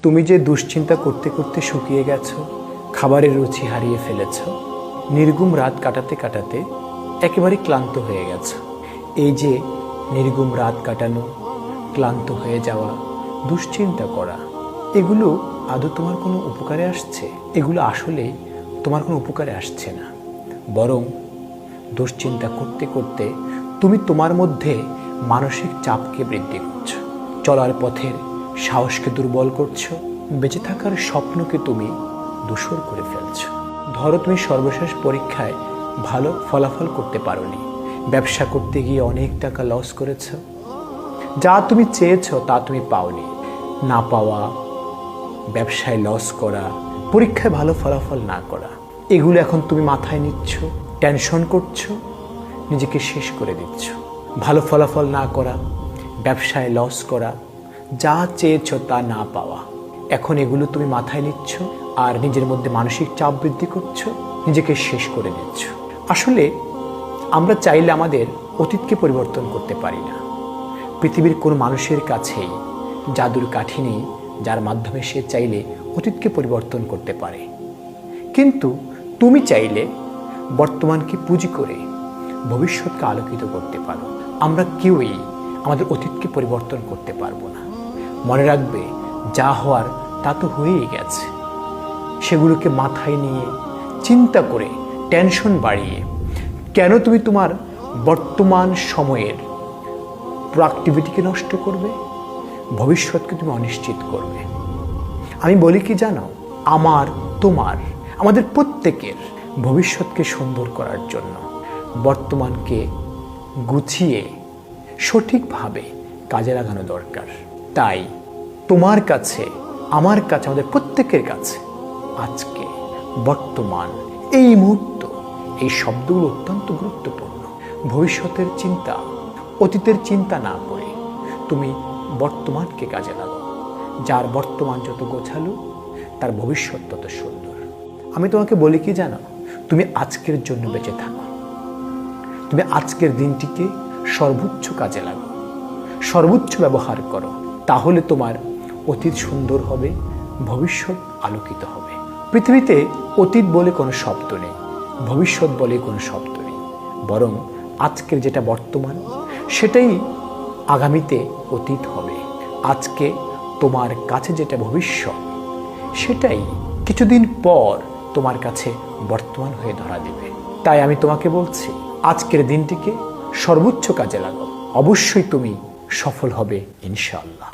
তুমি যে দুশ্চিন্তা করতে করতে শুকিয়ে গেছো, খাবারের রুচি হারিয়ে ফেলেছ, নির্গুম রাত কাটাতে কাটাতে একেবারে ক্লান্ত হয়ে গেছো। এই যে নির্গুম রাত কাটানো, ক্লান্ত হয়ে যাওয়া, দুশ্চিন্তা করা, এগুলো আদৌ তোমার কোনো উপকারে আসছে? এগুলো আসলে তোমার কোনো উপকারে আসছে না, বরং দুশ্চিন্তা করতে করতে তুমি তোমার মধ্যে মানসিক চাপকে বৃদ্ধি করছো, চলার পথের সাহসকে দুর্বল করছো, বেঁচে থাকার স্বপ্নকে তুমি ধূসর করে ফেলছো। ধরো তুমি সর্বশেষ পরীক্ষায় ভালো ফলাফল করতে পারোনি, ব্যবসা করতে গিয়ে অনেক টাকা লস করেছো, যা তুমি চেয়েছো তা তুমি পাওনি। না পাওয়া, ব্যবসায় লস করা, পরীক্ষায় ভালো ফলাফল না করা, এগুলো এখন তুমি মাথায় নিচ্ছ, টেনশন করছো, নিজেকে শেষ করে দিচ্ছ। ভালো ফলাফল না করা, ব্যবসায় লস করা, যা চেয়েছ তা না পাওয়া, এখন এগুলো তুমি মাথায় নিচ্ছ আর নিজের মধ্যে মানসিক চাপ বৃদ্ধি করছো, নিজেকে শেষ করে দিচ্ছ। আসলে আমরা চাইলে আমাদের অতীতকে পরিবর্তন করতে পারি না। পৃথিবীর কোনো মানুষের কাছেই জাদুর কাঠি নেই যার মাধ্যমে সে চাইলে অতীতকে পরিবর্তন করতে পারে। কিন্তু তুমি চাইলে বর্তমানকে পুঁজি করে ভবিষ্যৎকে আলোকিত করতে পারো। আমরা কেউই আমাদের অতীতকে পরিবর্তন করতে পারবো না। মনে রাখবে, যা হওয়ার তা তো হয়েই গেছে। সেগুলোকে মাথায় নিয়ে চিন্তা করে টেনশন বাড়িয়ে কেন তুমি তোমার বর্তমান সময়ের প্রোডাক্টিভিটিকে নষ্ট করবে, ভবিষ্যৎকে তুমি অনিশ্চিত করবে? আমি বলি কি জানো, আমার, তোমার, আমাদের প্রত্যেকের ভবিষ্যৎকে সুন্দর করার জন্য বর্তমানকে গুছিয়ে সঠিকভাবে কাজে লাগানো দরকার। তাই তোমার কাছে, আমার কাছে, আমাদের প্রত্যেকের কাছে আজকে, বর্তমান, এই মুহূর্ত, এই শব্দগুলো অত্যন্ত গুরুত্বপূর্ণ। ভবিষ্যতের চিন্তা, অতীতের চিন্তা না করে তুমি বর্তমানকে কাজে লাগাও। যার বর্তমান যত গোছালো, তার ভবিষ্যৎ তত সুন্দর। আমি তোমাকে বলি কি জানো, তুমি আজকের জন্য বেঁচে থাকো। তুমি আজকের দিনটিকে সর্বোচ্চ কাজে লাগাও, সর্বোচ্চ ব্যবহার করো। তাহলে তোমার অতীত সুন্দর হবে, ভবিষ্যৎ আলোকিত হবে। পৃথিবীতে অতীত বলে কোনো শব্দ নেই, ভবিষ্যৎ বলে কোনো শব্দ নেই, বরং আজকের যেটা বর্তমান, সেটাই আগামীতে অতীত হবে। আজকে তোমার কাছে যেটা ভবিষ্যৎ, সেটাই কিছুদিন পর তোমার কাছে বর্তমান হয়ে ধরা দিবে। তাই আমি তোমাকে বলছি, আজকের দিনটিকে সর্বোচ্চ কাজে লাগাও। অবশ্যই তুমি সফল হবে ইনশাআল্লাহ।